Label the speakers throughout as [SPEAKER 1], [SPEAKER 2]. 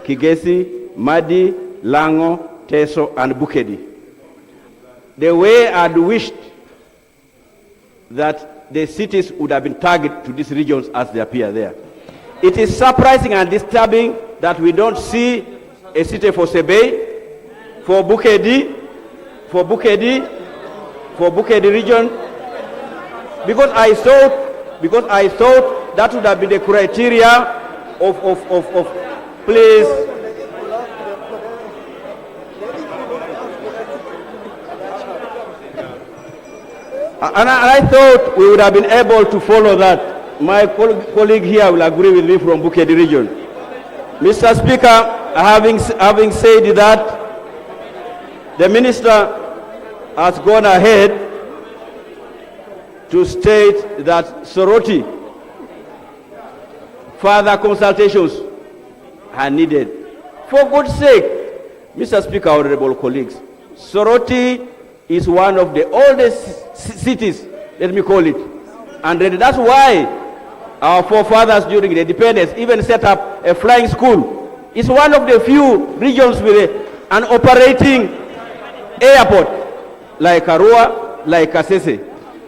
[SPEAKER 1] Kigesi, Madi, Lango, Teso, and Bukedi. The way I'd wished that the cities would have been targeted to these regions as they appear there. It is surprising and disturbing that we don't see a city for Sebei, for Bukedi region, because I thought that would have been the criteria of please. And I thought we would have been able to follow that. My colleague here will agree with me from Bukedi region. Mr. Speaker, having said that, the minister has gone ahead to state that Soroti, further consultations are needed. For God's sake, Mr. Speaker, honorable colleagues, Soroti is one of the oldest cities, let me call it. And that's why our forefathers during the independence even set up a flying school. It's one of the few regions with an operating airport, like Arua, like Kasese.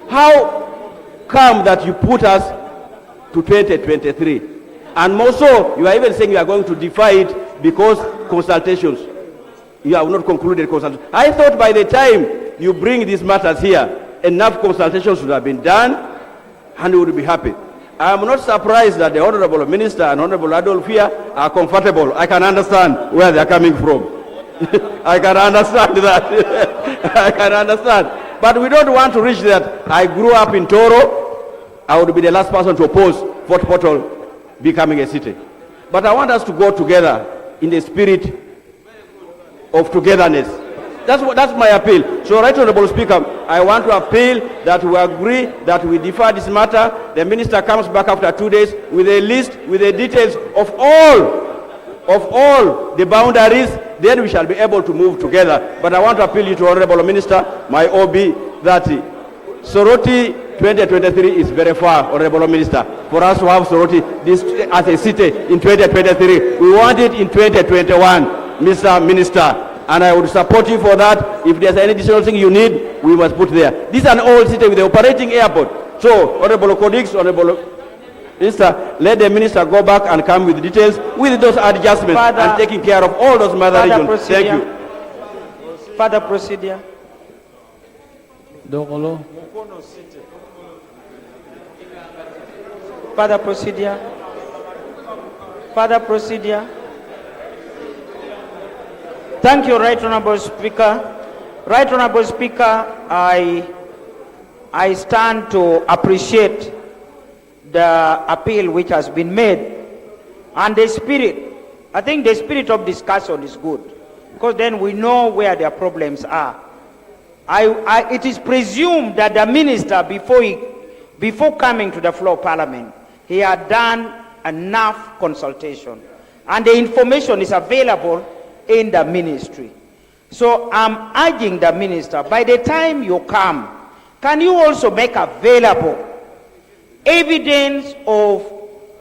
[SPEAKER 1] How come that you put us to 2023? And more so, you are even saying you are going to defy it because consultations. You have not concluded consultations. I thought by the time you bring these matters here, enough consultations would have been done and we would be happy. I am not surprised that the Honorable Minister and Honorable Adolf here are comfortable. I can understand where they are coming from. I can understand that. I can understand. But we don't want to reach that. I grew up in Toro. I would be the last person to oppose Fort Portal becoming a city. But I want us to go together in the spirit of togetherness. That's my appeal. So, Right Honorable Speaker, I want to appeal that we agree that we defer this matter. The minister comes back after 2 days with a list, with the details of all the boundaries. Then we shall be able to move together. But I want to appeal you to Honorable Minister, my OB, that Soroti 2023 is very far, Honorable Minister. For us to have Soroti this as a city in 2023, we want it in 2021, Mr. Minister. And I would support you for that. If there's any additional thing you need, we must put there. This is an old city with an operating airport. So, Honorable colleagues, Honorable Minister, let the minister go back and come with details with those adjustments and taking care of all those mother regions.
[SPEAKER 2] Procedure.
[SPEAKER 1] Thank you.
[SPEAKER 2] Further procedure.
[SPEAKER 3] Dokolo.
[SPEAKER 2] Further procedure. Further procedure. Thank you, Right Honorable Speaker. Right Honorable Speaker, I stand to appreciate the appeal which has been made and the spirit. I think the spirit of discussion is good because then we know where their problems are. It is presumed that the minister, before coming to the floor of Parliament, he had done enough consultation and the information is available in the ministry. So I'm urging the minister, by the time you come, can you also make available evidence of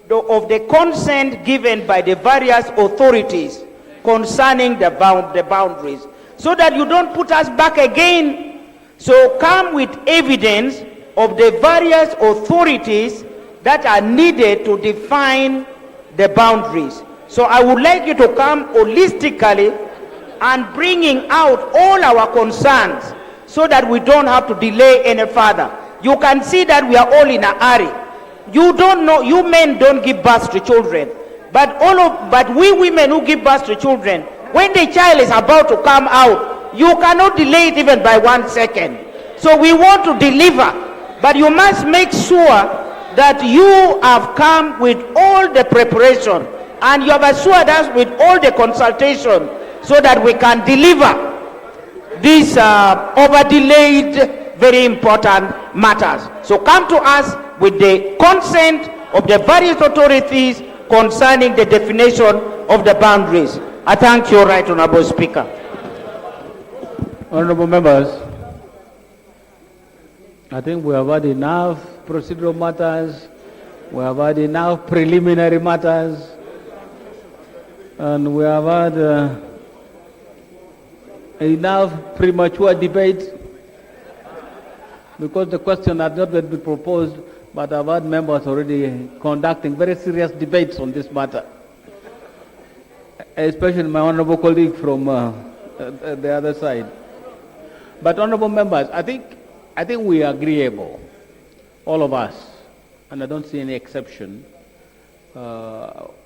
[SPEAKER 2] the consent given by the various authorities concerning the boundaries, so that you don't put us back again. So come with evidence of the various authorities that are needed to define the boundaries. So I would like you to come holistically and bringing out all our concerns so that we don't have to delay any further. You can see that we are all in a hurry. You don't know, you men don't give birth to children, but we women who give birth to children, when the child is about to come out, you cannot delay it even by 1 second. So we want to deliver, but you must make sure that you have come with all the preparation and you have assured us with all the consultation so that we can deliver these over-delayed, very important matters. So come to us with the consent of the various authorities concerning the definition of the boundaries. I thank you, Right Honorable Speaker.
[SPEAKER 3] Honorable members, I think we have had enough procedural matters. We have had enough preliminary matters. And we have had enough premature debate because the question had not yet been proposed, but I've had members already conducting very serious debates on this matter, especially my honorable colleague from the other side. But honorable members, I think we are agreeable, all of us, and I don't see any exception,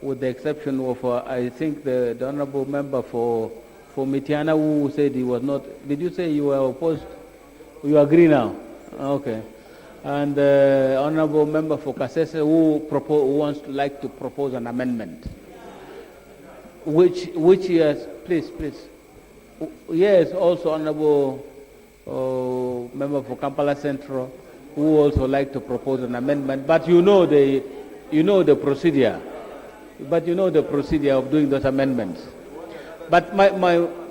[SPEAKER 3] with the exception of, I think, the honorable member for Mitiana who said he was not. Did you say you were opposed? You agree now? Okay. And the honorable member for Kasese who wants to like to propose an amendment. Which yes, please. Yes, also honorable member for Kampala Central who also like to propose an amendment. But you know the procedure. But you know the procedure of doing those amendments. But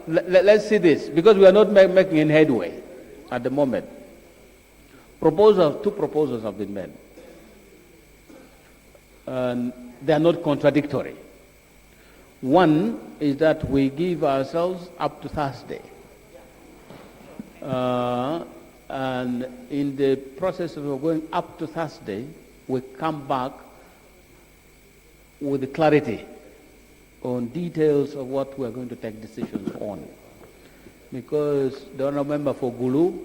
[SPEAKER 3] let's see this, because we are not making any headway at the moment. Two proposals have been made. And they are not contradictory. One is that we give ourselves up to Thursday. And in the process of going up to Thursday, we come back with clarity on details of what we are going to take decisions on. Because the honorable member for Gulu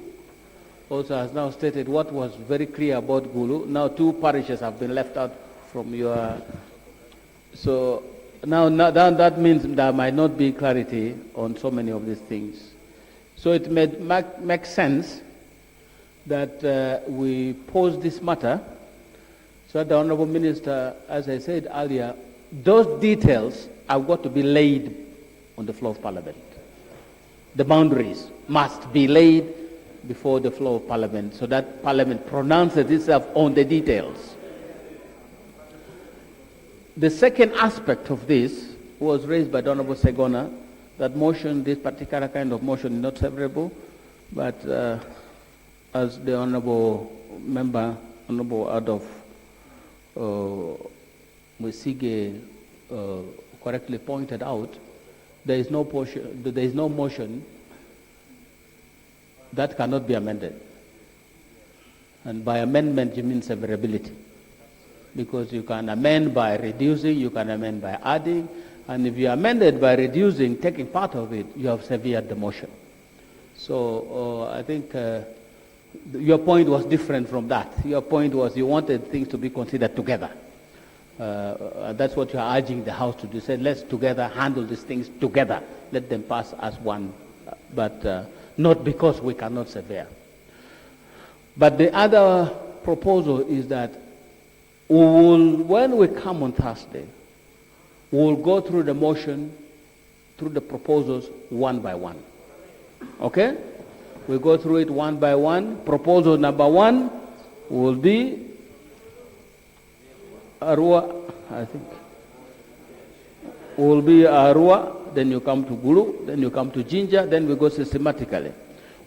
[SPEAKER 3] also has now stated what was very clear about Gulu. Now 2 parishes have been left out from your... So now that means there might not be clarity on so many of these things. So it makes sense that we pose this matter so that the Honorable Minister, as I said earlier, those details have got to be laid on the floor of Parliament. The boundaries must be laid before the floor of Parliament so that Parliament pronounces itself on the details. The second aspect of this was raised by the Honorable Segona, that motion, this particular kind of motion is not favorable, but as the Honorable Member, Honorable Adolf Musige correctly pointed out, there is no motion that cannot be amended. And by amendment, you mean severability. Because you can amend by reducing, you can amend by adding, and if you amended by reducing, taking part of it, you have severed the motion. So I think your point was different from that. Your point was you wanted things to be considered together. That's what you are urging the House to do. Say, let's together handle these things together. Let them pass as one, but not because we cannot sever. But the other proposal is that when we come on Thursday, we will go through the motion, through the proposals one by one. Okay? We go through it one by one. Proposal number 1 will be Arua, I think. Will be Arua, then you come to Gulu, then you come to Jinja, then we go systematically.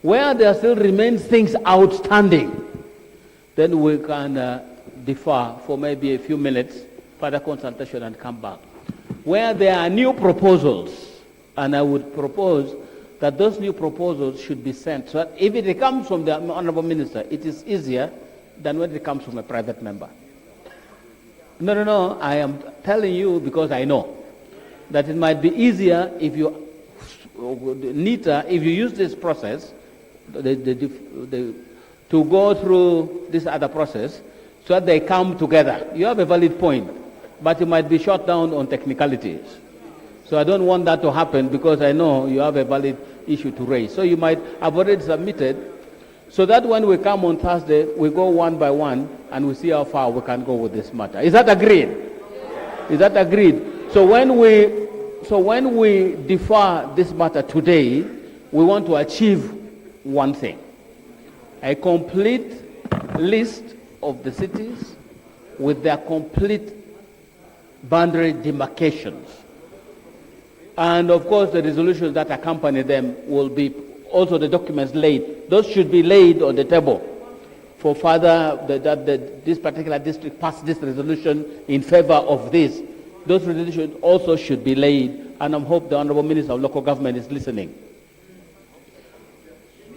[SPEAKER 3] Where there still remains things outstanding, then we can defer for maybe a few minutes, further consultation, and come back. Where there are new proposals, and I would propose that those new proposals should be sent, so that if it comes from the Honorable Minister, it is easier than when it comes from a private member. No, I am telling you because I know that it might be easier if you, neater, if you use this process, to go through this other process, so that they come together. You have a valid point, but you might be shot down on technicalities. So I don't want that to happen because I know you have a valid issue to raise. So you might have already submitted, so that when we come on Thursday, we go one by one and we see how far we can go with this matter. Is that agreed? Is that agreed? So when we defer this matter today, we want to achieve one thing: a complete list of the cities with their complete boundary demarcations. And of course, the resolutions that accompany them will be also the documents laid. Those should be laid on the table for further, that this particular district pass this resolution in favor of this. those resolutions also should be laid, and I hope the Honorable Minister of Local Government is listening,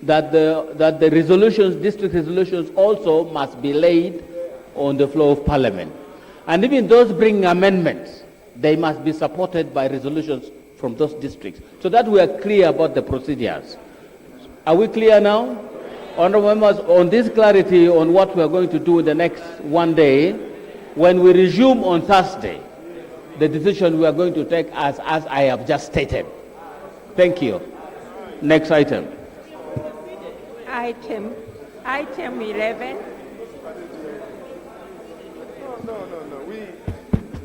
[SPEAKER 3] that the resolutions, district resolutions also must be laid on the floor of Parliament. And even those bringing amendments, they must be supported by resolutions from those districts, so that we are clear about the procedures. Are we clear now? Honorable members, on this clarity on what we are going to do in the next one day, when we resume on Thursday, the decision we are going to take as I have just stated. Thank you. Next item.
[SPEAKER 4] Item 11.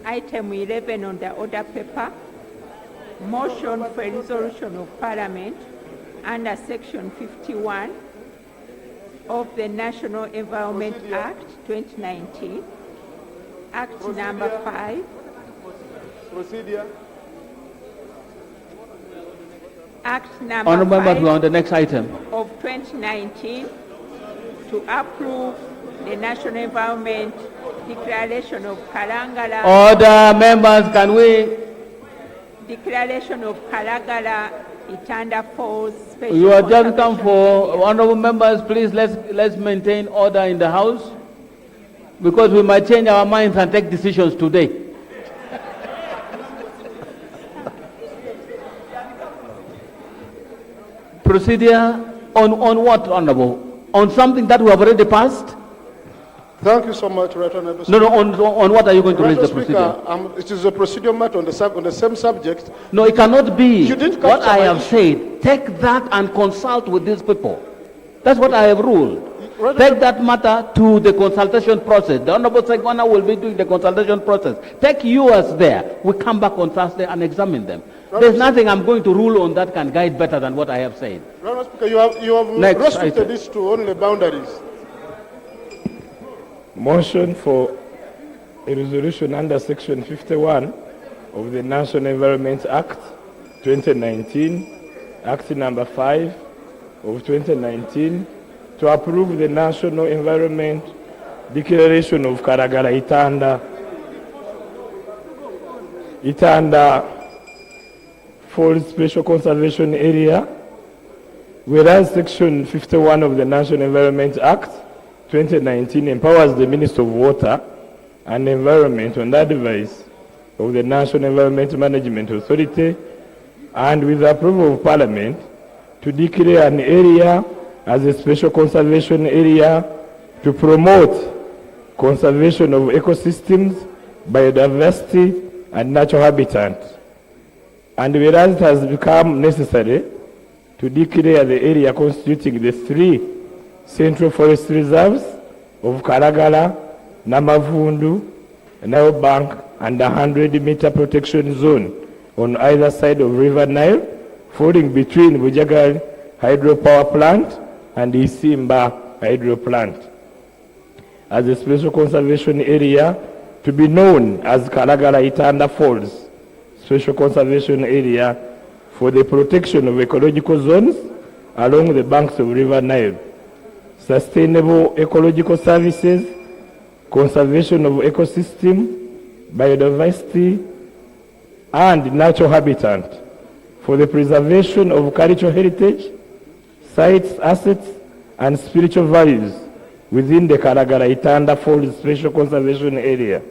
[SPEAKER 4] Item 11 on the order paper. Motion for a resolution of Parliament under Section 51 of the National Environment Act 2019, Act number 5.
[SPEAKER 5] Procedure.
[SPEAKER 4] Act number
[SPEAKER 3] Honorable members,
[SPEAKER 4] 5
[SPEAKER 3] we are on the next item.
[SPEAKER 4] of 2019 to approve the National Environment Declaration of Kalangala.
[SPEAKER 3] Order, members, can we?
[SPEAKER 4] Declaration of Kalangala Itanda Falls Special
[SPEAKER 3] You are just come
[SPEAKER 4] Conservation
[SPEAKER 3] for,
[SPEAKER 4] Area.
[SPEAKER 3] honorable members, please let's maintain order in the House, because we might change our minds and take decisions today. Procedure on what, honorable? On something that we have already passed?
[SPEAKER 5] Thank you so much, Right Honorable
[SPEAKER 3] No, on what are you going to raise the
[SPEAKER 5] Speaker,
[SPEAKER 3] procedure?
[SPEAKER 5] it is a procedure matter on the same subject.
[SPEAKER 3] No, it cannot be.
[SPEAKER 5] You didn't
[SPEAKER 3] What
[SPEAKER 5] capture
[SPEAKER 3] I
[SPEAKER 5] my
[SPEAKER 3] have
[SPEAKER 5] issue.
[SPEAKER 3] said, take that and consult with these people. That's what I have ruled.
[SPEAKER 5] Right.
[SPEAKER 3] Take that matter to the consultation process. The Honorable Segwana will be doing the consultation process. Take yours there. We come back on Thursday and examine them. There's nothing I'm going to rule on that can guide better than what I have said.
[SPEAKER 5] Right Honorable Speaker, you have
[SPEAKER 3] Next
[SPEAKER 5] restricted
[SPEAKER 3] item.
[SPEAKER 5] this to only boundaries.
[SPEAKER 6] Motion for a resolution under Section 51 of the National Environment Act 2019, Act number 5 of 2019, to approve the National Environment Declaration of Karagala Itanda Falls Special Conservation Area, whereas Section 51 of the National Environment Act 2019 empowers the Minister of Water and Environment on the advice of the National Environment Management Authority and with the approval of Parliament to declare an area as a special conservation area to promote conservation of ecosystems, biodiversity, and natural habitat. And whereas it has become necessary to declare the area constituting the 3 Central Forest Reserves of Karagala, Namavundu, Nile Bank, and the 100-meter protection zone on either side of River Nile, falling between Bujagal Hydropower Plant and Isimba Hydro Plant, as a special conservation area to be known as Karagala Itanda Falls Special Conservation Area for the protection of ecological zones along the banks of River Nile, sustainable ecological services, conservation of ecosystem, biodiversity, and natural habitat, for the preservation of cultural heritage, sites, assets, and spiritual values within the Karagala Itanda Falls Special Conservation Area.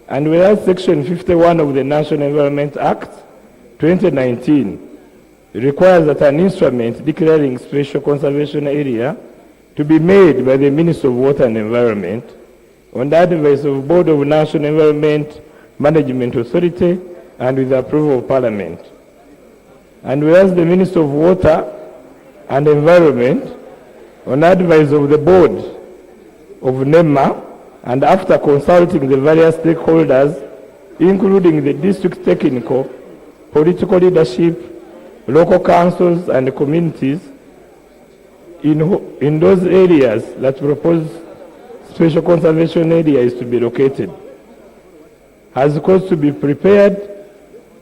[SPEAKER 6] And whereas Section 51 of the National Environment Act 2019 requires that an instrument declaring special conservation area to be made by the Minister of Water and Environment on the advice of Board of National Environment Management Authority and with the approval of Parliament. And whereas the Minister of Water and Environment, on advice of the Board of NEMA, and after consulting the various stakeholders, including the district technical, political leadership, local councils, and communities, in those areas that proposed special conservation area is to be located, has caused to be prepared,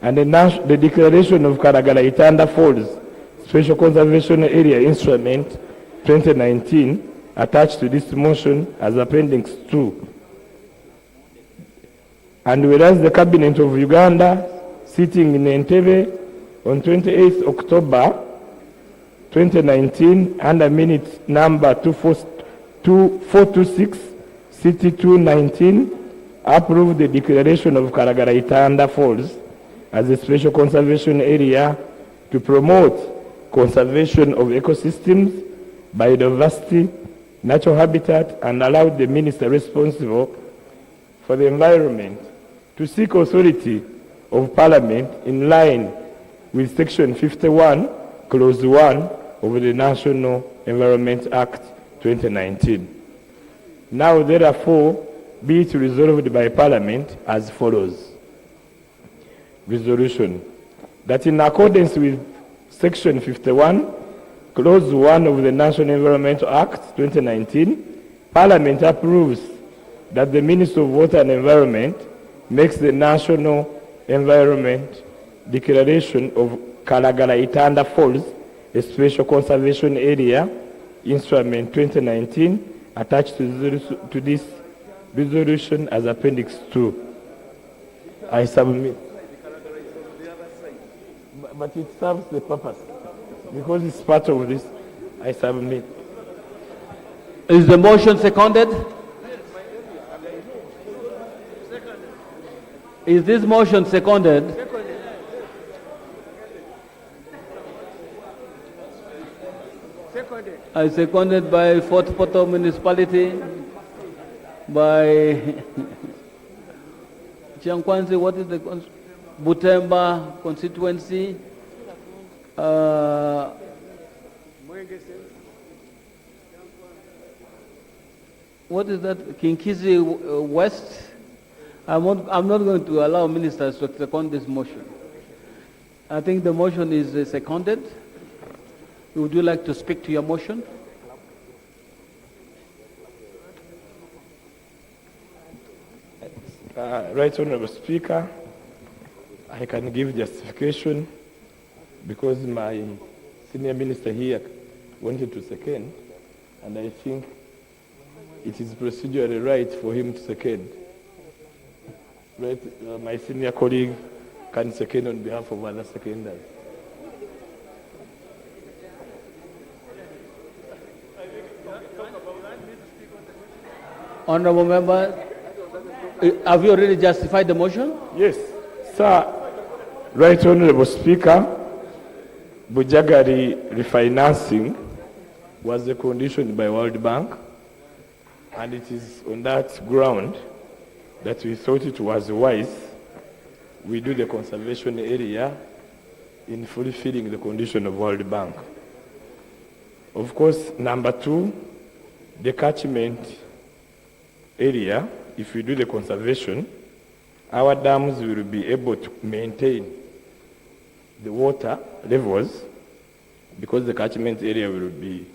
[SPEAKER 6] and the declaration of Karagala Itanda Falls Special Conservation Area Instrument 2019 attached to this motion as Appendix 2. And whereas the Cabinet of Uganda, sitting in Entebbe on 28th October 2019, under minute number 2426, City 219, approved the declaration of Karagaraitanda Falls as a special conservation area to promote conservation of ecosystems, biodiversity, natural habitat, and allowed the minister responsible for the environment to seek authority of Parliament in line with Section 51, Clause 1 of the National Environment Act 2019. Now, therefore, be it resolved by Parliament as follows. Resolution that in accordance with Section 51, Clause 1 of the National Environment Act 2019, Parliament approves that the Minister of Water and Environment makes the National Environment Declaration of Karagaraitanda Falls a special conservation area, Instrument 2019, attached to this resolution as Appendix 2. I submit. But it serves the purpose. Because it's part of this, I submit.
[SPEAKER 3] Is the motion seconded? Is this motion seconded? I seconded by Fort Portal Municipality, by Chiankwanzi, what is the Butemba constituency? What is that? Kinkizi West? I'm not going to allow ministers to second this motion. I think the motion is seconded. Would you like to speak to your motion?
[SPEAKER 6] Right Honorable Speaker, I can give justification because my senior minister here wanted to second, and I think it is procedurally right for him to second. Right, my senior colleague can second on behalf of other seconders.
[SPEAKER 3] Honorable member, have you already justified the motion?
[SPEAKER 6] Yes, sir. Right Honorable Speaker, Bujagari refinancing was a condition by World Bank, and it is on that ground that we thought it was wise we do the conservation area in fulfilling the condition of World Bank. Of course, number two, the catchment area, if we do the conservation, our dams will be able to maintain the water levels because the catchment area will be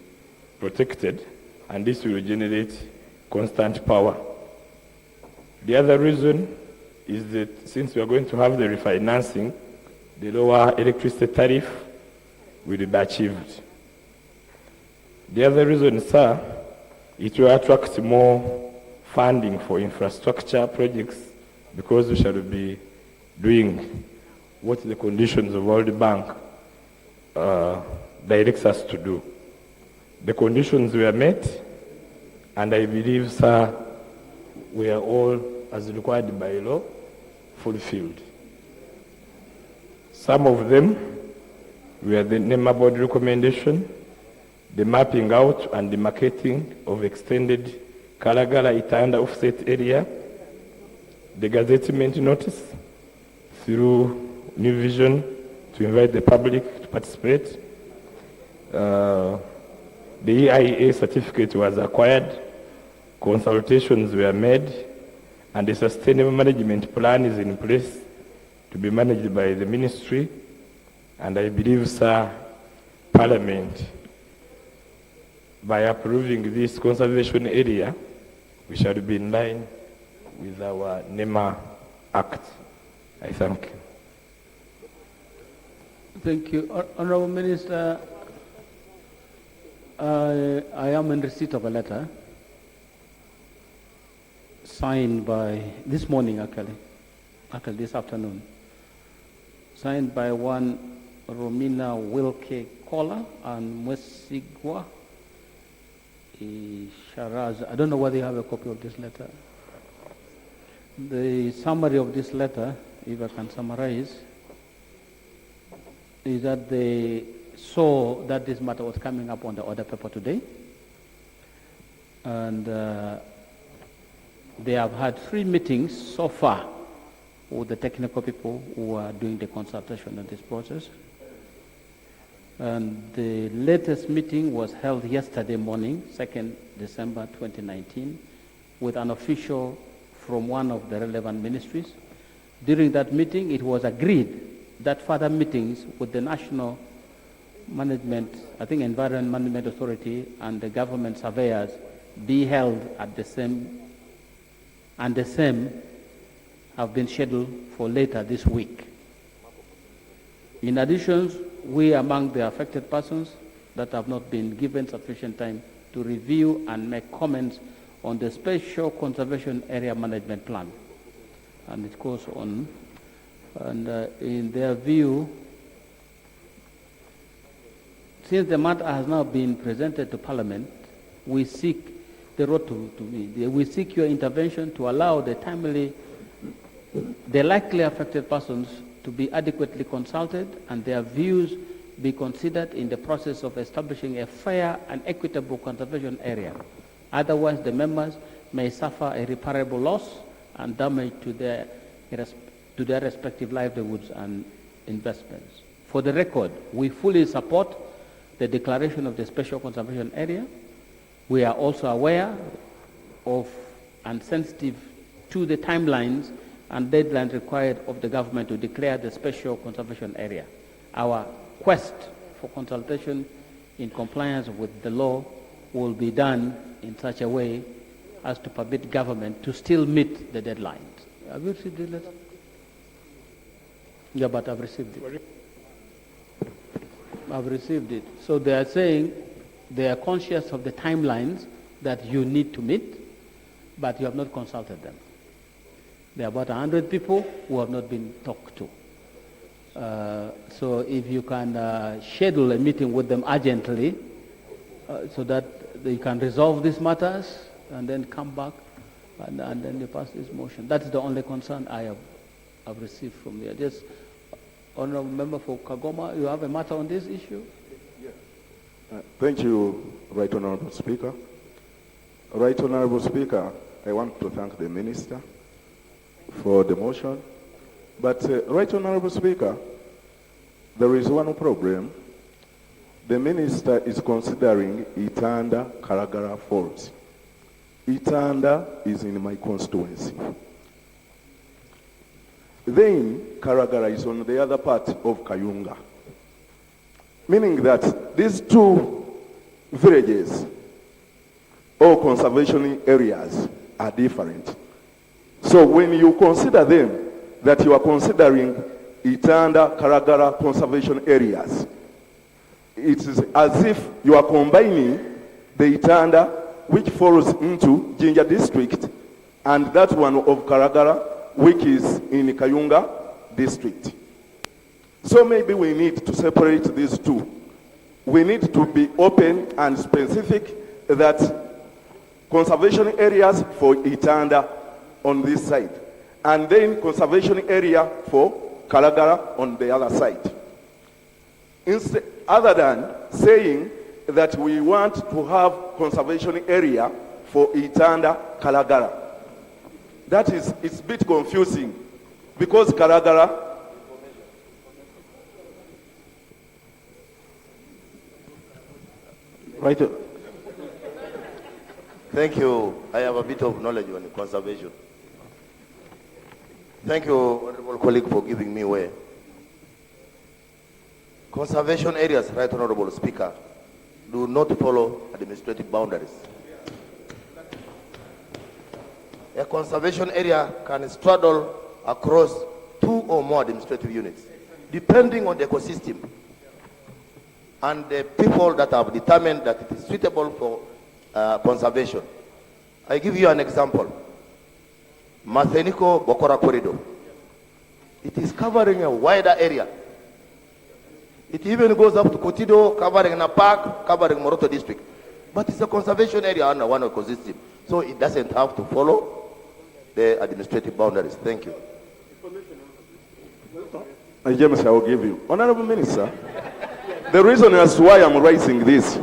[SPEAKER 6] protected, and this will generate constant power. The other reason is that since we are going to have the refinancing, the lower electricity tariff will be achieved. The other reason, sir, it will attract more funding for infrastructure projects because we shall be doing what the conditions of World Bank directs us to do. The conditions were met, and I believe, sir, we are all, as required by law, fulfilled. Some of them were the NEMA board recommendation, the mapping out and the marketing of extended Karagaraitanda offset area, the gazettement notice through New Vision to invite the public to participate. The EIA certificate was acquired, consultations were made, and a sustainable management plan is in place to be managed by the ministry. And I believe, sir, Parliament, by approving this conservation area, we shall be in line with our NEMA Act. I thank you.
[SPEAKER 3] Thank you. Honorable Minister, I am in receipt of a letter signed by, this morning actually, until this afternoon, signed by one Romina Wilke Kola and Mwesigwa Sharaz. I don't know whether you have a copy of this letter. The summary of this letter, if I can summarize, is that they saw that this matter was coming up on the order paper today, and they have had 3 meetings so far with the technical people who are doing the consultation on this process. And the latest meeting was held yesterday morning, 2nd December 2019, with an official from one of the relevant ministries. During that meeting, it was agreed that further meetings with the National Management, I think Environment Management Authority and the government surveyors be held at the same, and the same have been scheduled for later this week. In addition, we among the affected persons that have not been given sufficient time to review and make comments on the Special Conservation Area Management Plan. And it goes on. And in their view, since the matter has now been presented to Parliament, we seek the road we seek your intervention to allow the likely affected persons to be adequately consulted and their views be considered in the process of establishing a fair and equitable conservation area. Otherwise, the members may suffer irreparable loss and damage to their respective livelihoods and investments. For the record, we fully support the declaration of the Special Conservation Area. We are also aware of and sensitive to the timelines and deadlines required of the government to declare the Special Conservation Area. Our quest for consultation in compliance with the law will be done in such a way as to permit government to still meet the deadlines. Have you received the letter? Yeah, but I've received it. I've received it. So they are saying they are conscious of the timelines that you need to meet, but you have not consulted them. There are about 100 people who have not been talked to. So if you can schedule a meeting with them urgently so that they can resolve these matters and then come back and then you pass this motion. That's the only concern I have received from there. Just, Honorable Member for Kagoma, you have a matter on this issue?
[SPEAKER 7] Thank you, Right Honorable Speaker. Right Honorable Speaker, I want to thank the Minister for the motion. But Right Honorable Speaker, there is one problem. The Minister is considering Itanda Karagara Falls. Itanda is in my constituency. Then Karagara is on the other part of Kayunga. Meaning that these two villages or conservation areas are different. So when you consider them, that you are considering Itanda, Karagara conservation areas, it is as if you are combining the Itanda, which falls into Jinja district, and that one of Karagara, which is in Kayunga district. So maybe we need to separate these two. We need to be open and specific that conservation areas for Itanda on this side, and then conservation area for Karagara on the other side. Other than saying that we want to have conservation area for Itanda, Karagara. That is, it's a bit confusing because Karagara
[SPEAKER 8] Right. Thank you. I have a bit of knowledge on conservation. Thank you, honorable colleague, for giving me way. Conservation areas, Right Honorable Speaker, do not follow administrative boundaries. A conservation area can straddle across 2 or more administrative units, depending on the ecosystem and the people that have determined that it is suitable for conservation. I give you an example. Matheniko Bokora Corridor. It is covering a wider area. It even goes up to Kotido, covering Napak, covering Moroto district. But it's a conservation area under one ecosystem. So it doesn't have to follow the administrative boundaries. Thank you.
[SPEAKER 7] James, I will give you. Honorable Minister, the reason as to why I'm raising this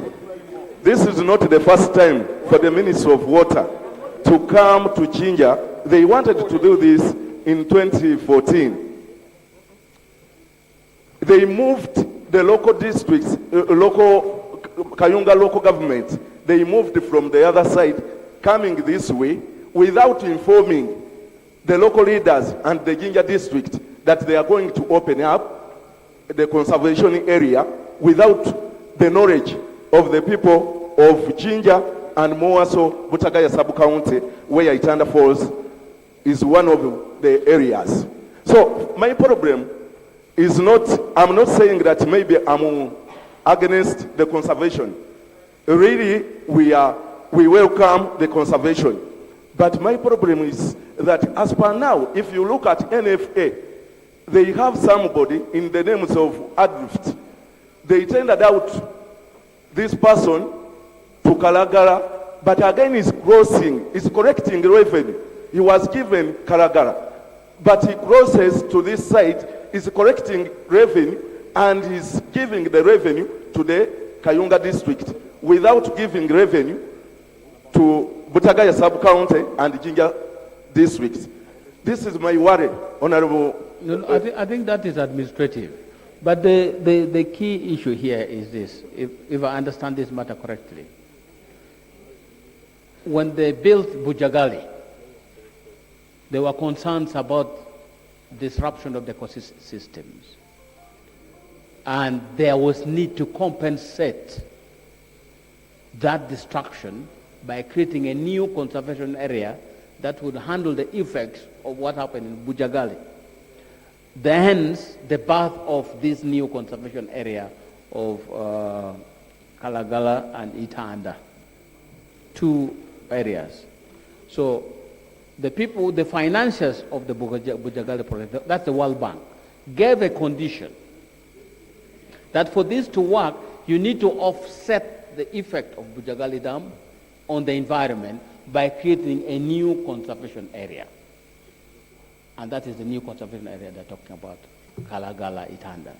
[SPEAKER 7] is not the first time for the Ministry of Water to come to Jinja. They wanted to do this in 2014. They moved the local districts, Kayunga local government, they moved from the other side, coming this way, without informing the local leaders and the Jinja district that they are going to open up the conservation area without the knowledge of the people of Jinja and more so Butagaya sub-county, where Itanda Falls is one of the areas. So my problem is not, I'm not saying that maybe I'm against the conservation. Really, we welcome the conservation. But my problem is that as per now, if you look at NFA, they have somebody in the names of Adrift. They tendered out this person to Kalagara, but again is collecting revenue. He was given Kalagara, but he crosses to this side, is collecting revenue, and is giving the revenue to the Kayunga district without giving revenue to Butagaya sub-county and Jinja districts. This is my worry, Honorable.
[SPEAKER 3] No, I think that is administrative. But the key issue here is this, if I understand this matter correctly. When they built Bujagali, there were concerns about disruption of the ecosystems. And there was need to compensate that destruction by creating a new conservation area that would handle the effects of what happened in Bujagali. Hence, the birth of this new conservation area of Kalagala and Itanda, two areas. So the people, the financiers of the Bujagali project, that's the World Bank, gave a condition that for this to work, you need to offset the effect of Bujagali Dam on the environment by creating a new conservation area. And that is the new conservation area they're talking about, Kalagala, Itanda.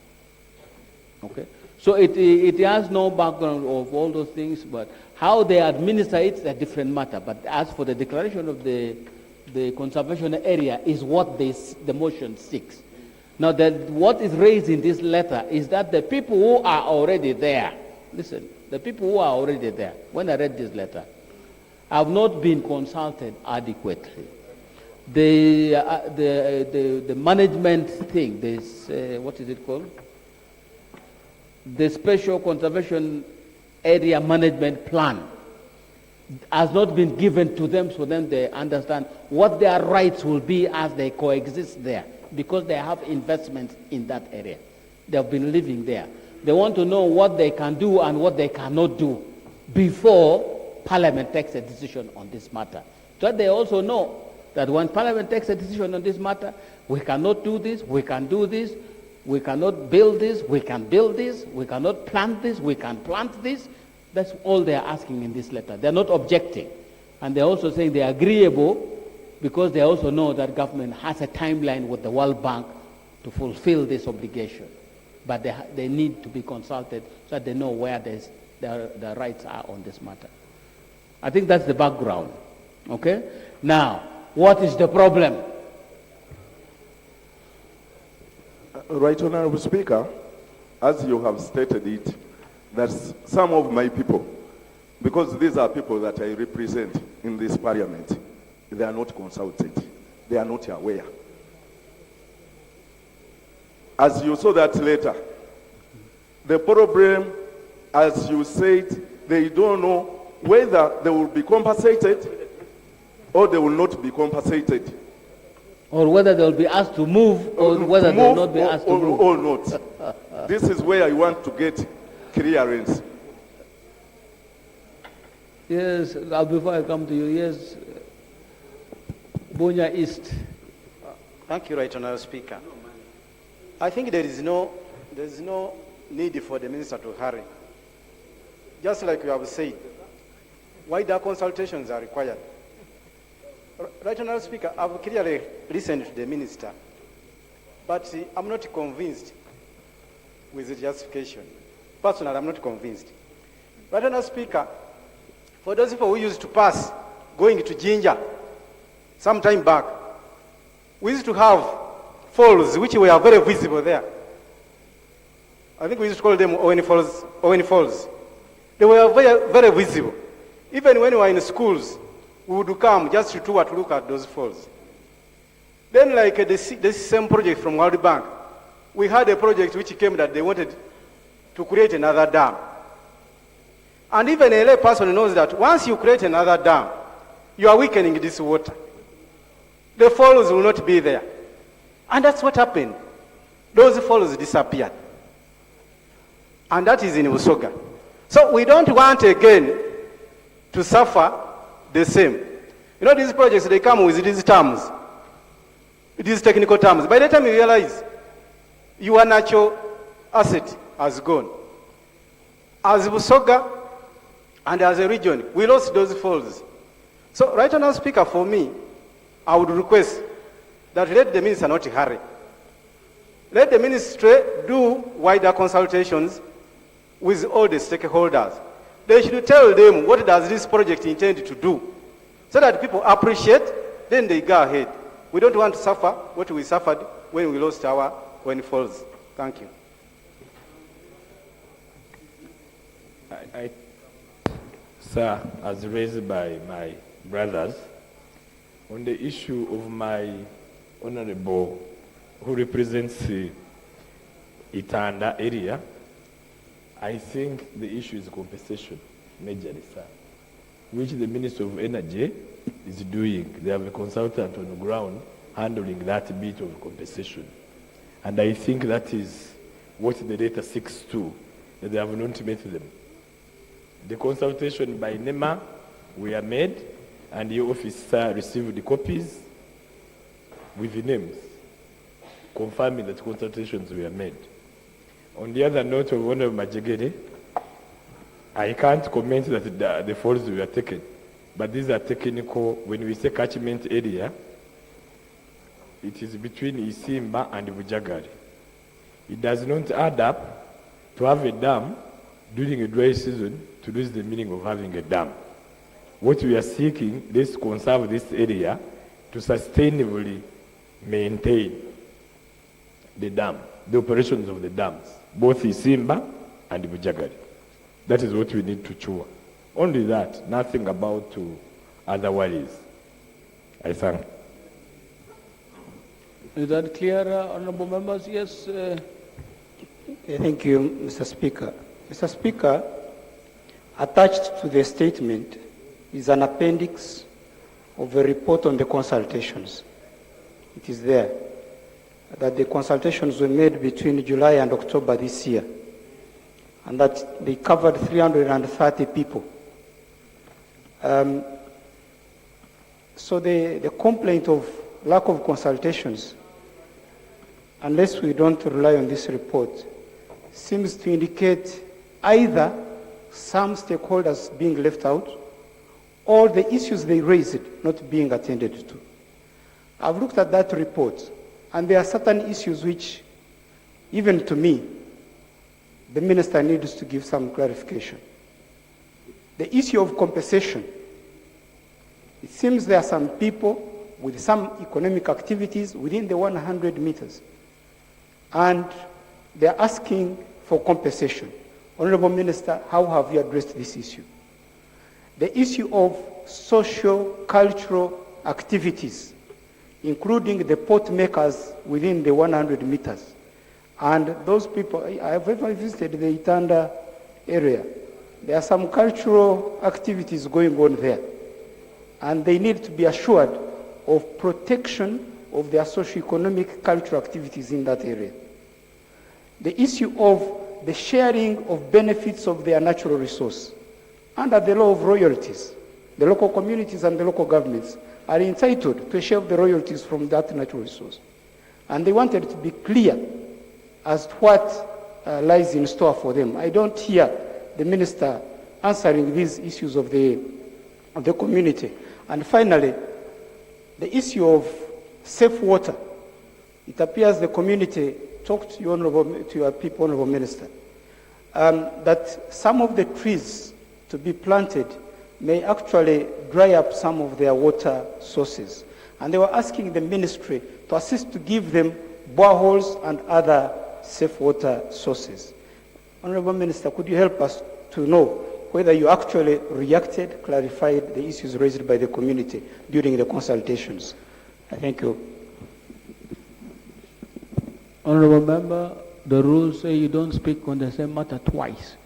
[SPEAKER 3] Okay? So it has no background of all those things, but how they administer it is a different matter. But as for the declaration of the conservation area is what the motion seeks. Now, what is raised in this letter is that the people who are already there, listen, the people who are already there, when I read this letter, have not been consulted adequately. The management thing, this, what is it called? The Special Conservation Area Management Plan has not been given to them, so then they understand what their rights will be as they coexist there, because they have investments in that area. They have been living there. They want to know what they can do and what they cannot do before Parliament takes a decision on this matter. So they also know that when Parliament takes a decision on this matter, we cannot do this, we can do this, we cannot build this, we can build this, we cannot plant this, we can plant this. That's all they are asking in this letter. They're not objecting. And they're also saying they're agreeable because they also know that government has a timeline with the World Bank to fulfill this obligation. But they need to be consulted so that they know where their rights are on this matter. I think that's the background. Okay? Now, what is the problem?
[SPEAKER 7] Right, Honorable Speaker, as you have stated it, that some of my people, because these are people that I represent in this parliament, they are not consulted. They are not aware. As you saw that later, the problem, as you said, they don't know whether they will be compensated or they will not be compensated.
[SPEAKER 3] Or whether they will be asked to move or whether they will not be asked to move.
[SPEAKER 7] Or not. This is where I want to get clearance.
[SPEAKER 3] Yes, before I come to you, yes, Bunya East.
[SPEAKER 9] Thank you, Right Honourable Speaker. I think there is no need for the minister to hurry. Just like you have said, wider consultations are required. Right, Honourable Speaker, I've clearly listened to the minister, but I'm not convinced with the justification. Personally, I'm not convinced. Right, Honourable Speaker, for those people who used to pass going to Jinja some time back, we used to have falls which were very visible there. I think we used to call them Owen Falls. They were very, very visible. Even when we were in schools, we would come just to tour to look at those falls. Then, like this same project from World Bank, we had a project which came that they wanted to create another dam. And even a lay person knows that once you create another dam, you are weakening this water. The falls will not be there. And that's what happened. Those falls disappeared. And that is in Usoga. So we don't want again to suffer the same. You know, these projects, they come with these terms, these technical terms. By the time you realize your natural asset has gone. As Usoga and as a region, we lost those falls. So, right now, Speaker, for me, I would request that let the minister not hurry. Let the ministry do wider consultations with all the stakeholders. They should tell them what does this project intend to do, so that people appreciate, then they go ahead. We don't want to suffer what we suffered when we lost our Owen Falls. Thank you.
[SPEAKER 6] Sir, as raised by my brothers, on the issue of my honorable who represents Itanda area, I think the issue is compensation, majorly, sir, which the Minister of Energy is doing. They have a consultant on the ground handling that bit of compensation. And I think that is what the data seeks to, that they have not met them. The consultation by NEMA were made, and your officer received the copies with the names, confirming that consultations were made. On the other note of Honorable Majegere, I can't comment that the falls were taken, but these are technical. When we say catchment area, it is between Isimba and Bujagari. It does not add up to have a dam during a dry season to lose the meaning of having a dam. What we are seeking is to conserve this area to sustainably maintain the dam, the operations of the dams, both Isimba and Bujagari. That is what we need to chew. Only that, nothing about other worries. I thank.
[SPEAKER 3] Is that clear, honorable members? Yes.
[SPEAKER 10] Okay, thank you, Mr. Speaker. Mr. Speaker, attached to the statement is an appendix of a report on the consultations. It is there that the consultations were made between July and October this year, and that they covered 330 people. So the complaint of lack of consultations, unless we don't rely on this report, seems to indicate either some stakeholders being left out or the issues they raised not being attended to. I've looked at that report, and there are certain issues which, even to me, the minister needs to give some clarification. The issue of compensation. It seems there are some people with some economic activities within the 100 meters, and they're asking for compensation. Honorable Minister, how have you addressed this issue? The issue of socio-cultural activities, including the pot makers within the 100 meters. And those people, I have ever visited the Itanda area. There are some cultural activities going on there, and they need to be assured of protection of their socio-economic cultural activities in that area. The issue of the sharing of benefits of their natural resource. Under the law of royalties, the local communities and the local governments are entitled to a share of the royalties from that natural resource. And they wanted to be clear as to what lies in store for them. I don't hear the minister answering these issues of the community. And finally, the issue of safe water. It appears the community talked to your people, Honorable Minister, that some of the trees to be planted may actually dry up some of their water sources. And they were asking the ministry to assist to give them boreholes and other safe water sources. Honorable Minister, could you help us to know whether you actually reacted, clarified the issues raised by the community during the consultations? Thank you.
[SPEAKER 3] Honorable Member, the rules say you don't speak on the same matter twice,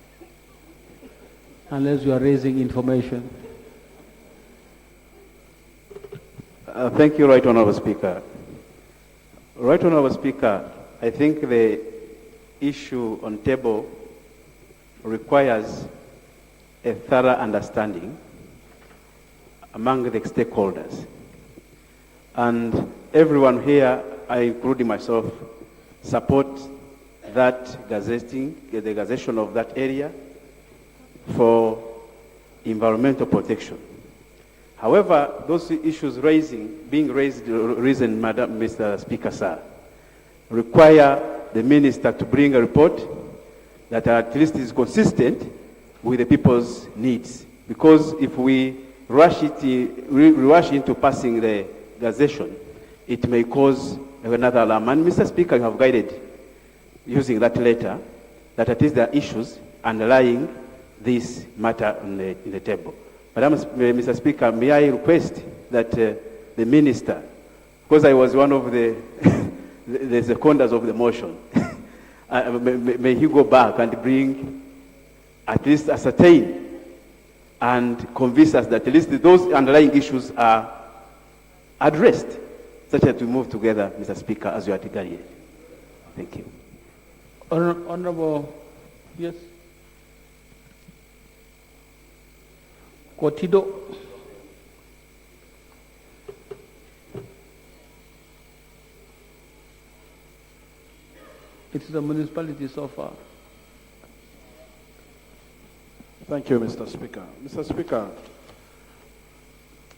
[SPEAKER 3] unless you are raising information.
[SPEAKER 1] Thank you, Right Honorable Speaker. Right Honorable Speaker, I think the issue on table requires a thorough understanding among the stakeholders. And everyone here, I including myself, support that gazetting, the gazettation of that area for environmental protection. However, those issues being raised, Madam Mr. Speaker, sir, require the minister to bring a report that at least is consistent with the people's needs. Because if we rush into passing the gazettation, it may cause another alarm. And Mr. Speaker, you have guided using that letter that at least there are issues underlying this matter in the table. Madam, Mr. Speaker, may I request that the minister, because I was one of the seconders of the motion, may he go back and bring at least ascertain and convince us that at least those underlying issues are addressed, such that we move together, Mr. Speaker, as you articulated. Thank you.
[SPEAKER 3] Honorable, yes. Kotido. It is a municipality so far.
[SPEAKER 11] Thank you, Mr. Speaker. Mr. Speaker,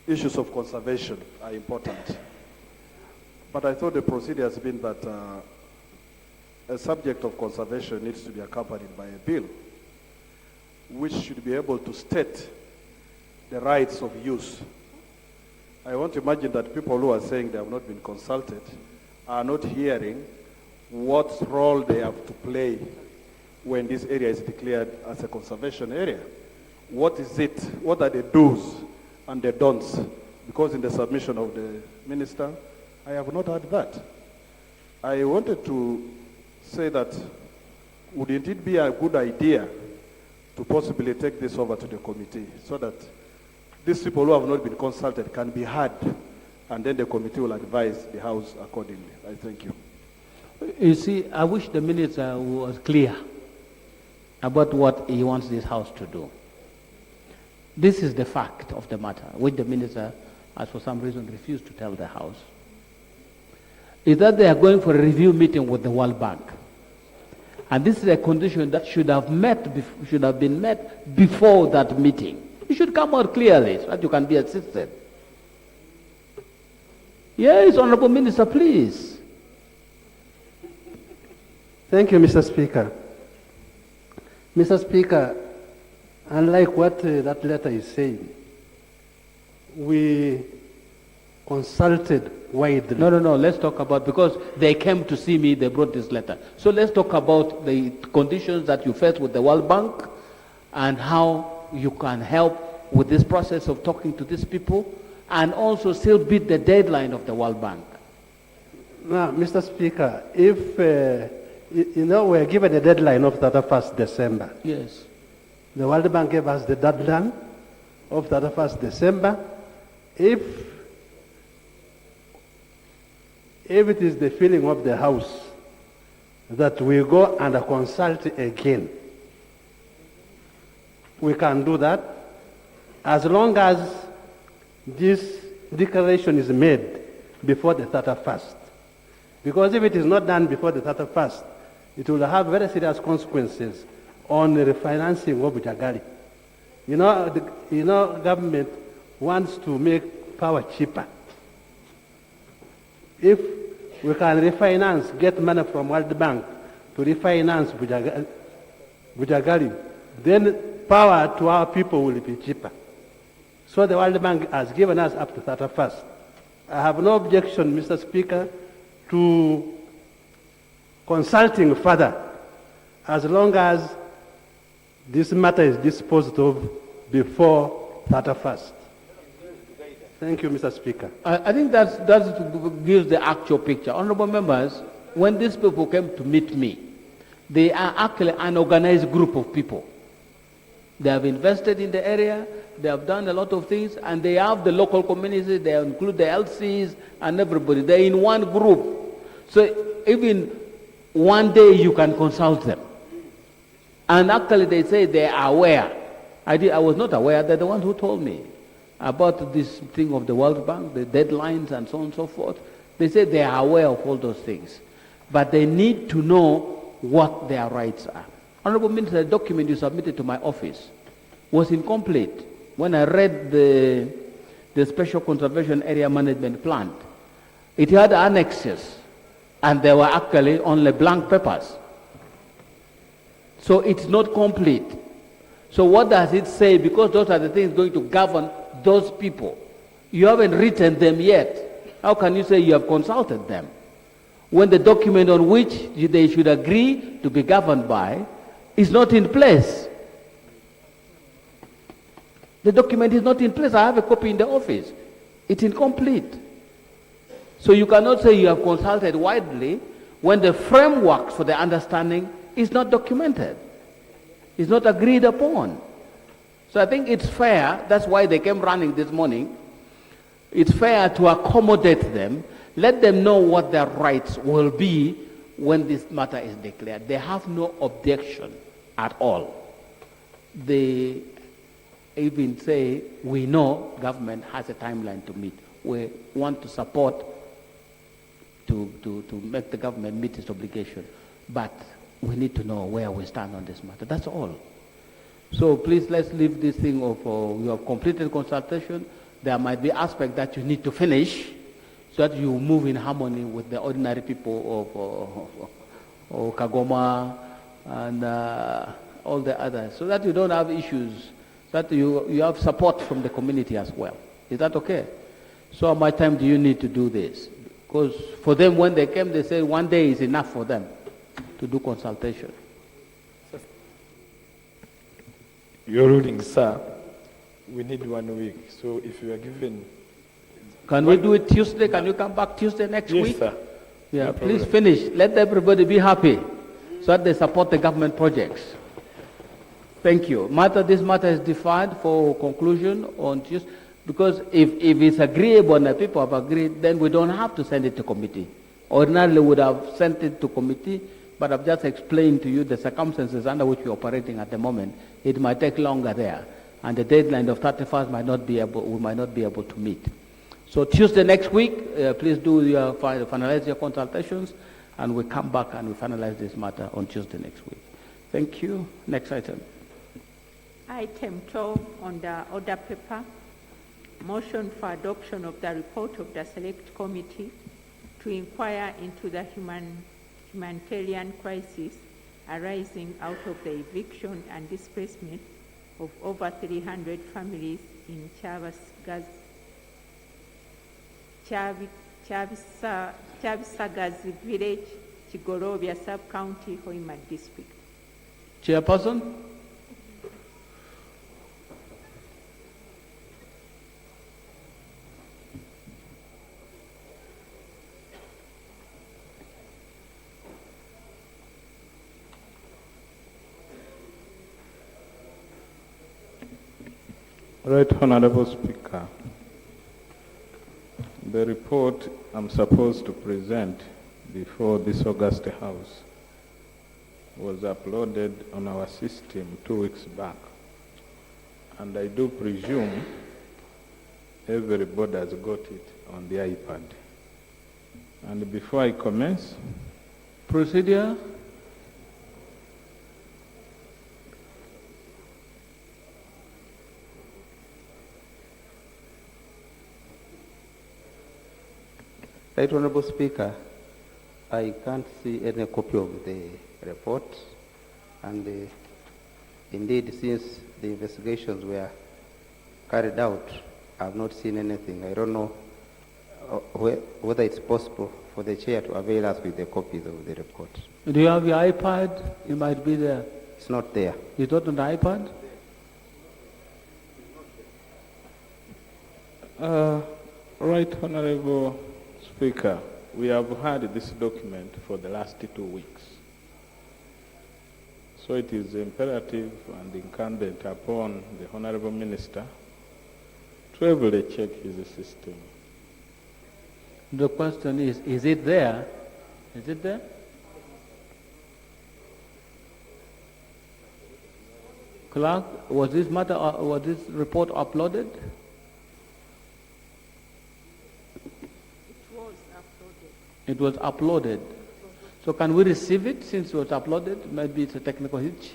[SPEAKER 11] issues of conservation are important. But I thought the procedure has been that a subject of conservation needs to be accompanied by a bill, which should be able to state the rights of use. I want to imagine that people who are saying they have not been consulted are not hearing what role they have to play when this area is declared as a conservation area. What is it? What are the do's and the don'ts? Because in the submission of the minister, I have not heard that. I wanted to say that would indeed be a good idea to possibly take this over to the committee so that these people who have not been consulted can be heard, and then the committee will advise the House accordingly. I thank you.
[SPEAKER 3] You see, I wish the minister was clear about what he wants this House to do. This is the fact of the matter, which the minister has for some reason refused to tell the House. Is that they are going for a review meeting with the World Bank. And this is a condition that should have been met before that meeting. It should come out clearly so that you can be assisted. Yes, Honorable Minister, please.
[SPEAKER 12] Thank you, Mr. Speaker. Mr. Speaker, unlike what that letter is saying, we consulted widely.
[SPEAKER 3] No, let's talk about, because they came to see me, they brought this letter. So let's talk about the conditions that you faced with the World Bank and how you can help with this process of talking to these people and also still beat the deadline of the World Bank.
[SPEAKER 12] Now, Mr. Speaker, if, we're given a deadline of 31st December.
[SPEAKER 3] Yes.
[SPEAKER 12] The World Bank gave us the deadline of 31st December. If it is the feeling of the House that we go and consult again, we can do that as long as this declaration is made before the 31st. Because if it is not done before the 31st, it will have very serious consequences on the refinancing of Bujagali. Government wants to make power cheaper. If we can refinance, get money from World Bank to refinance Bujagali, then power to our people will be cheaper. So the World Bank has given us up to 31st. I have no objection, Mr. Speaker, to consulting further, as long as this matter is disposed of before 31st. Thank you, Mr. Speaker.
[SPEAKER 3] I think that gives the actual picture. Honorable members, when these people came to meet me, they are actually an organized group of people. They have invested in the area, they have done a lot of things, and they have the local community, they include the LCs and everybody. They're in one group. So even one day you can consult them. And actually they say they are aware. I was not aware. They're the ones who told me about this thing of the World Bank, the deadlines and so on and so forth. They say they are aware of all those things. But they need to know what their rights are. Honorable Minister, the document you submitted to my office was incomplete. When I read the Special Conservation Area Management Plan, it had annexes, and there were actually only blank papers. So it's not complete. So what does it say? Because those are the things going to govern those people. You haven't written them yet. How can you say you have consulted them when the document on which they should agree to be governed by is not in place? The document is not in place. I have a copy in the office. It's incomplete. So you cannot say you have consulted widely when the framework for the understanding is not documented. It's not agreed upon. So I think it's fair, that's why they came running this morning, it's fair to accommodate them, let them know what their rights will be when this matter is declared. They have no objection at all. They even say, we know government has a timeline to meet. We want to support to make the government meet its obligation. But we need to know where we stand on this matter. That's all. So please, let's leave this thing of you have completed consultation. There might be aspects that you need to finish so that you move in harmony with the ordinary people of Kagoma and all the others, so that you don't have issues, so that you have support from the community as well. Is that okay? So how much time do you need to do this? Because for them, when they came, they said one day is enough for them to do consultation.
[SPEAKER 6] Your ruling, sir, we need 1 week. So if you are given...
[SPEAKER 3] Can we do it Tuesday? Can you come back Tuesday next week?
[SPEAKER 6] Yes, sir.
[SPEAKER 3] Yeah,
[SPEAKER 6] No
[SPEAKER 3] please
[SPEAKER 6] problem.
[SPEAKER 3] finish. Let everybody be happy so that they support the government projects. Thank you. This matter is deferred for conclusion on Tuesday, because if it's agreeable and the people have agreed, then we don't have to send it to committee. Ordinarily, we would have sent it to committee, but I've just explained to you the circumstances under which we're operating at the moment. It might take longer there, and the deadline of 31st we might not be able to meet. So Tuesday next week, please finalize your consultations, and we come back and we finalize this matter on Tuesday next week. Thank you. Next item.
[SPEAKER 4] Item 12 on the order paper, motion for adoption of the report of the Select Committee to inquire into the humanitarian crisis arising out of the eviction and displacement of over 300 families in Chavisagazi Village, Chigorobia Sub-County, Hoima District.
[SPEAKER 3] Chairperson?
[SPEAKER 13] Right Honorable Speaker, the report I'm supposed to present before this August House was uploaded on our system 2 weeks back, and I do presume everybody has got it on the iPad. And before I commence...
[SPEAKER 3] Procedure?
[SPEAKER 14] Right Honorable Speaker, I can't see any copy of the report, and indeed, since the investigations were carried out, I have not seen anything. I don't know whether it's possible for the chair to avail us with the copies of the report.
[SPEAKER 3] Do you have your iPad? It might be there.
[SPEAKER 14] It's not there.
[SPEAKER 3] It's not on the iPad?
[SPEAKER 13] Right, Honorable Speaker, we have had this document for the last 2 weeks. So it is imperative and incumbent upon the Honorable Minister to heavily check his system.
[SPEAKER 3] The question is it there? Is it there? Clerk, was this report uploaded? It was uploaded. So can we receive it since it was uploaded? Maybe it's a technical hitch,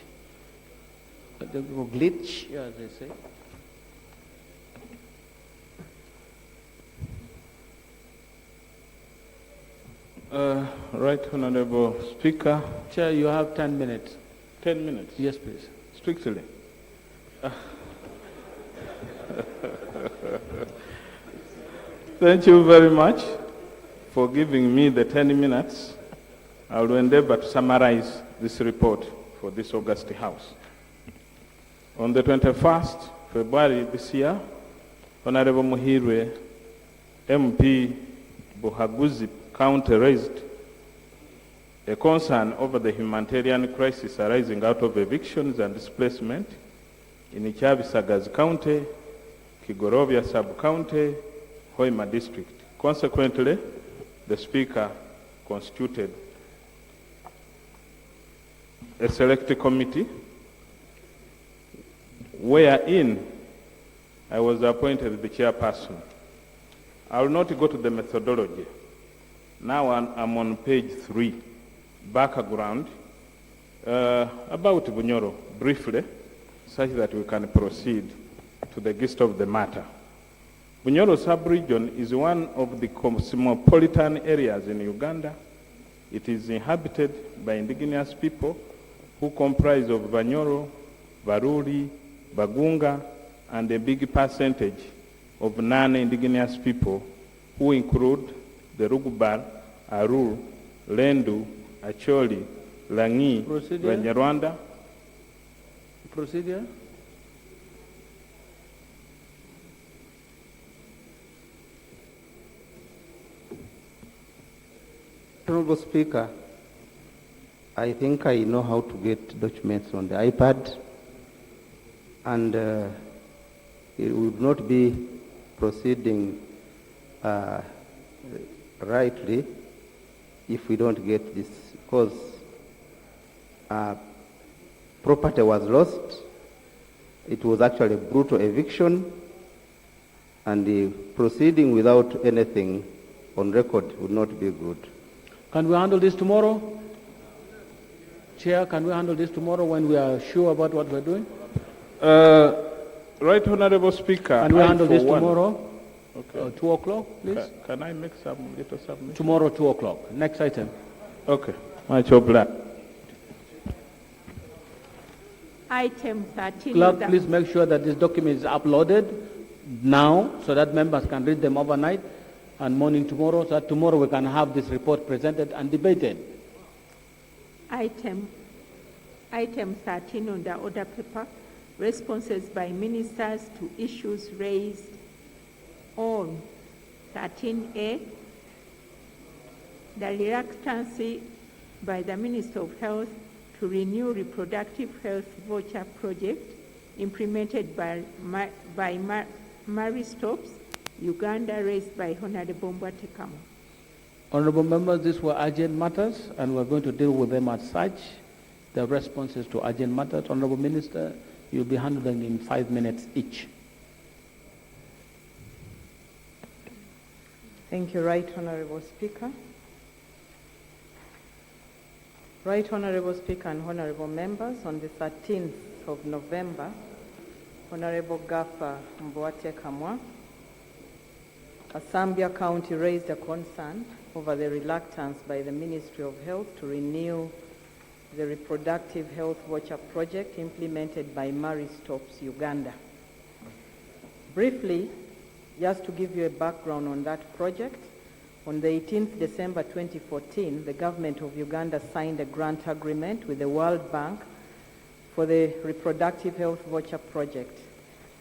[SPEAKER 3] a technical glitch, as they say.
[SPEAKER 13] Right, Honorable Speaker.
[SPEAKER 3] Chair, you have 10 minutes.
[SPEAKER 13] 10 minutes?
[SPEAKER 3] Yes, please.
[SPEAKER 13] Strictly. Thank you very much for giving me the 10 minutes. I will endeavor to summarize this report for this August House. On the 21st February this year, Honorable Muhirwe, MP Buhaguzi County raised a concern over the humanitarian crisis arising out of evictions and displacement in Chavisagazi County, Kigorovia Sub-County, Hoima District. Consequently, the Speaker constituted a select committee wherein I was appointed the chairperson. I will not go to the methodology. Now I'm on page 3, background about Bunyoro, briefly, such that we can proceed to the gist of the matter. Bunyoro sub-region is one of the cosmopolitan areas in Uganda. It is inhabited by indigenous people who comprise of Banyoro, Baruri, Bagunga, and a big percentage of non-indigenous people who include the Rugubar, Arul, Lendu, Acholi, Langi, Banyarwanda.
[SPEAKER 3] Procedure?
[SPEAKER 14] Honorable Speaker, I think I know how to get documents on the iPad, and it would not be proceeding rightly if we don't get this, because property was lost. It was actually a brutal eviction, and the proceeding without anything on record would not be good.
[SPEAKER 3] Can we handle this tomorrow? Chair, can we handle this tomorrow when we are sure about what we're doing?
[SPEAKER 13] Right, Honorable Speaker.
[SPEAKER 3] Can we handle this tomorrow? Okay. 2 o'clock, please?
[SPEAKER 13] Can I make some little submission?
[SPEAKER 3] Tomorrow, 2 o'clock. Next item.
[SPEAKER 13] Okay. Much obliged.
[SPEAKER 4] Item 13.
[SPEAKER 3] Clerk, please make sure that this document is uploaded now so that members can read them overnight and morning tomorrow, so that tomorrow we can have this report presented and debated.
[SPEAKER 4] Item 13 on the order paper, responses by ministers to issues raised on 13A, the reluctancy by the Minister of Health to renew reproductive health voucher project implemented by Maristops, Uganda, raised by Honorable Mbwatekamo.
[SPEAKER 3] Honorable members, these were urgent matters, and we're going to deal with them as such. The responses to urgent matters, Honorable Minister, you'll be handling in 5 minutes each.
[SPEAKER 15] Thank you, Right Honorable Speaker. Right Honorable Speaker and Honorable members, on the 13th of November, Honorable Gaffa Mbwatekamo Asambia County raised a concern over the reluctance by the Ministry of Health to renew the reproductive health voucher project implemented by Marie Stopes Uganda. Briefly, just to give you a background on that project, on the 18th December 2014, the government of Uganda signed a grant agreement with the World Bank for the reproductive health voucher project.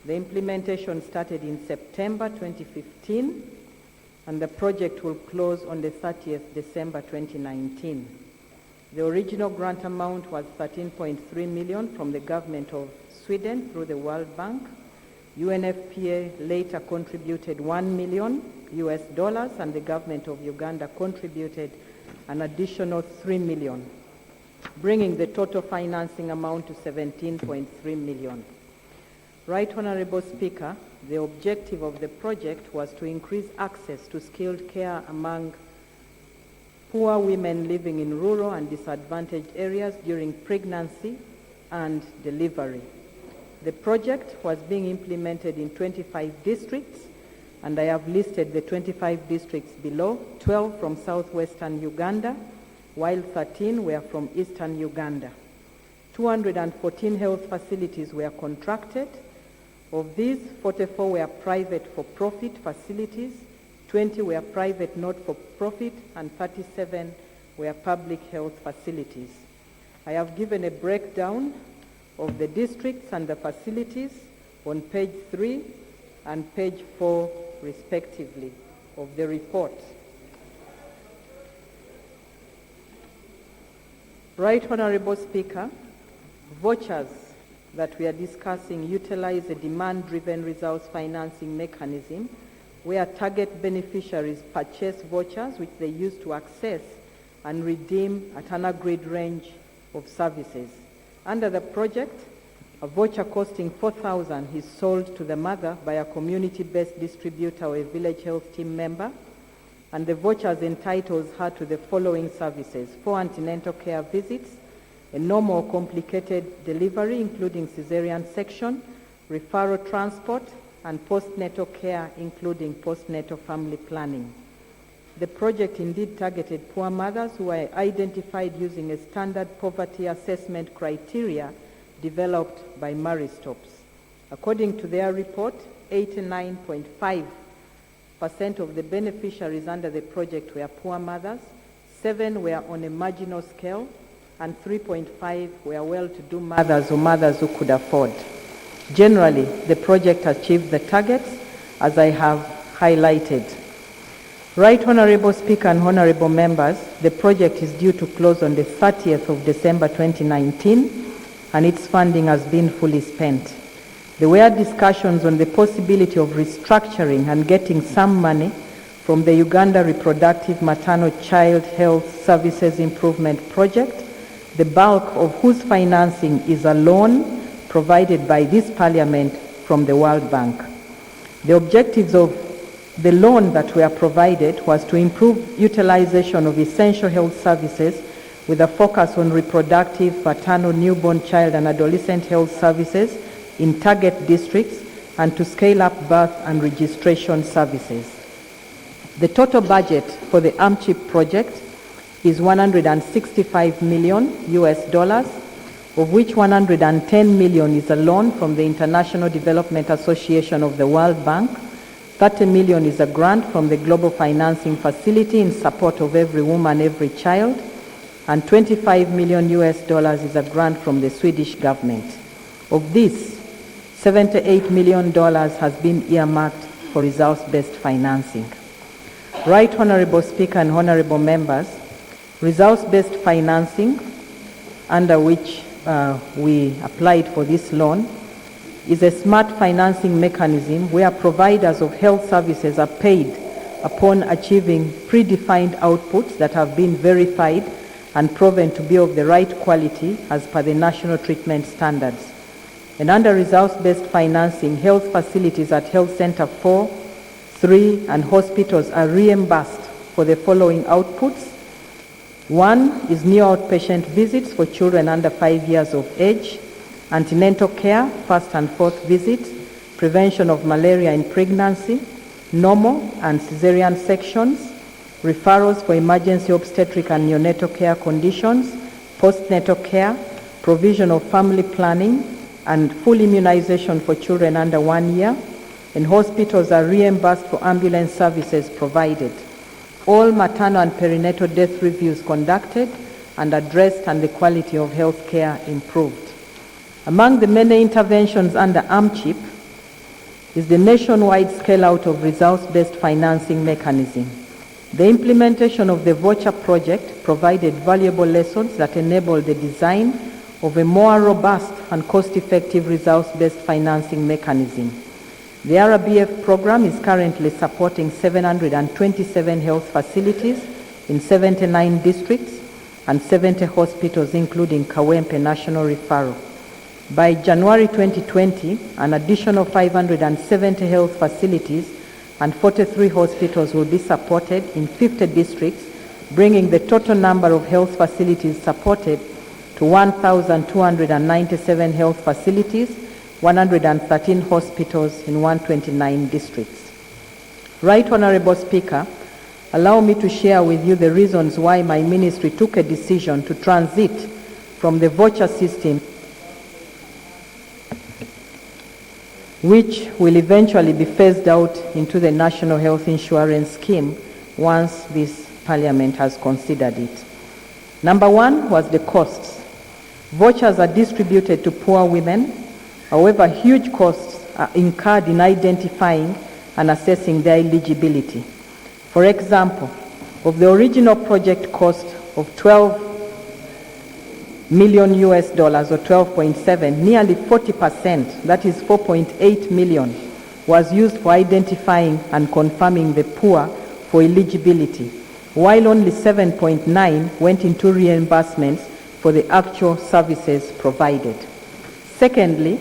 [SPEAKER 15] The implementation started in September 2015, and the project will close on the 30th December 2019. The original grant amount was 13.3 million from the government of Sweden through the World Bank. UNFPA later contributed $1 million, and the government of Uganda contributed an additional 3 million, bringing the total financing amount to 17.3 million. Right Honorable Speaker, the objective of the project was to increase access to skilled care among poor women living in rural and disadvantaged areas during pregnancy and delivery. The project was being implemented in 25 districts, and I have listed the 25 districts below, 12 from southwestern Uganda, while 13 were from eastern Uganda. 214 health facilities were contracted. Of these, 44 were private for-profit facilities, 20 were private not-for-profit, and 37 were public health facilities. I have given a breakdown of the districts and the facilities on page 3 and page 4, respectively, of the report. Right Honorable Speaker, vouchers that we are discussing utilize a demand-driven results financing mechanism where target beneficiaries purchase vouchers which they use to access and redeem at an agreed range of services. Under the project, a voucher costing $4,000 is sold to the mother by a community-based distributor or a village health team member, and the vouchers entitles her to the following services: 4 antenatal care visits, a normal or complicated delivery including cesarean section, referral transport, and postnatal care including postnatal family planning. The project indeed targeted poor mothers who were identified using a standard poverty assessment criteria developed by Marie Stopes. According to their report, 89.5% of the beneficiaries under the project were poor mothers, 7 were on a marginal scale, and 3.5 were well-to-do mothers or mothers who could afford. Generally, the project achieved the targets as I have highlighted. Right Honorable Speaker and Honorable Members, the project is due to close on the 30th of December 2019, and its funding has been fully spent. There were discussions on the possibility of restructuring and getting some money from the Uganda Reproductive Maternal Child Health Services Improvement Project, the bulk of whose financing is a loan provided by this Parliament from the World Bank. The objectives of the loan that were provided was to improve utilization of essential health services with a focus on reproductive, maternal, newborn, child, and adolescent health services in target districts, and to scale up birth and registration services. The total budget for the AMCHIP project is $165 million, of which $110 million is a loan from the International Development Association of the World Bank, $30 million is a grant from the Global Financing Facility in support of every woman, every child, and $25 million is a grant from the Swedish government. Of this, $78 million has been earmarked for results-based financing. Right Honorable Speaker and Honorable Members, results-based financing, under which we applied for this loan, is a smart financing mechanism where providers of health services are paid upon achieving predefined outputs that have been verified and proven to be of the right quality as per the national treatment standards. And under results-based financing, health facilities at Health Center 4, 3, and hospitals are reimbursed for the following outputs. 1 is new outpatient visits for children under 5 years of age, antenatal care, first and fourth visits, prevention of malaria in pregnancy, normal and cesarean sections, referrals for emergency obstetric and neonatal care conditions, postnatal care, provision of family planning, and full immunization for children under 1 year, and hospitals are reimbursed for ambulance services provided. All maternal and perinatal death reviews conducted and addressed, and the quality of health care improved. Among the many interventions under AMCHIP is the nationwide scale-out of results-based financing mechanism. The implementation of the voucher project provided valuable lessons that enabled the design of a more robust and cost-effective results-based financing mechanism. The RBF program is currently supporting 727 health facilities in 79 districts and 70 hospitals, including Kawempe National Referral. By January 2020, an additional 570 health facilities and 43 hospitals will be supported in 50 districts, bringing the total number of health facilities supported to 1,297 health facilities, 113 hospitals in 129 districts. Right Honorable Speaker, allow me to share with you the reasons why my ministry took a decision to transit from the voucher system, which will eventually be phased out into the National Health Insurance Scheme once this Parliament has considered it. Number one was the costs. Vouchers are distributed to poor women. However, huge costs are incurred in identifying and assessing their eligibility. For example, of the original project cost of $12 million or 12.7, nearly 40%, that is 4.8 million, was used for identifying and confirming the poor for eligibility, while only 7.9 went into reimbursements for the actual services provided. Secondly,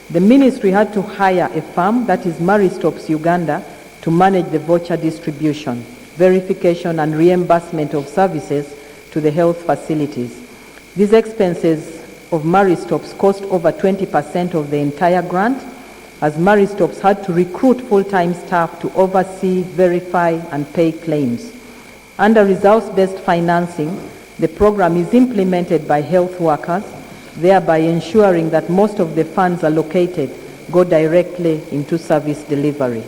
[SPEAKER 15] the ministry had to hire a firm, that is Maristops Uganda, to manage the voucher distribution, verification and reimbursement of services to the health facilities. These expenses of Maristops cost over 20% of the entire grant, as Maristops had to recruit full-time staff to oversee, verify, and pay claims. Under results-based financing, the program is implemented by health workers, thereby ensuring that most of the funds allocated go directly into service delivery.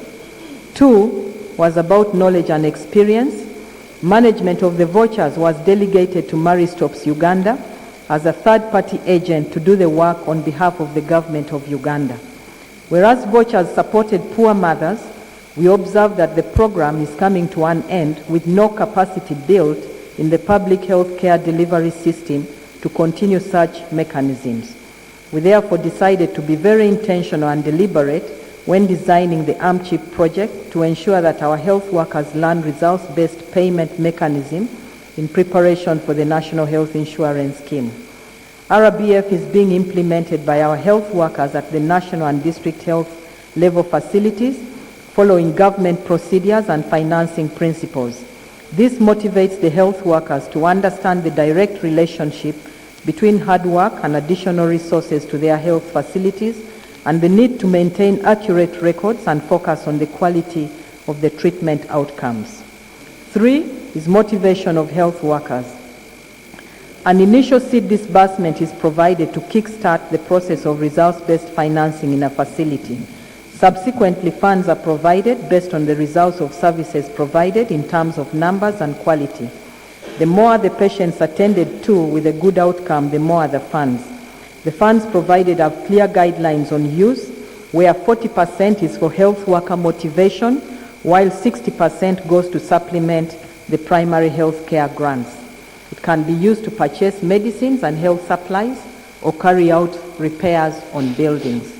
[SPEAKER 15] Two was about knowledge and experience. Management of the vouchers was delegated to Maristops Uganda as a third-party agent to do the work on behalf of the government of Uganda. Whereas vouchers supported poor mothers, we observed that the program is coming to an end with no capacity built in the public health care delivery system to continue such mechanisms. We therefore decided to be very intentional and deliberate when designing the AMCHIP project to ensure that our health workers learn results-based payment mechanism in preparation for the National Health Insurance Scheme. RBF is being implemented by our health workers at the national and district health level facilities, following government procedures and financing principles. This motivates the health workers to understand the direct relationship between hard work and additional resources to their health facilities, and the need to maintain accurate records and focus on the quality of the treatment outcomes. Three is motivation of health workers. An initial seed disbursement is provided to kickstart the process of results-based financing in a facility. Subsequently, funds are provided based on the results of services provided in terms of numbers and quality. The more the patients attended to with a good outcome, the more the funds. The funds provided have clear guidelines on use, where 40% is for health worker motivation, while 60% goes to supplement the primary health care grants. It can be used to purchase medicines and health supplies or carry out repairs on buildings.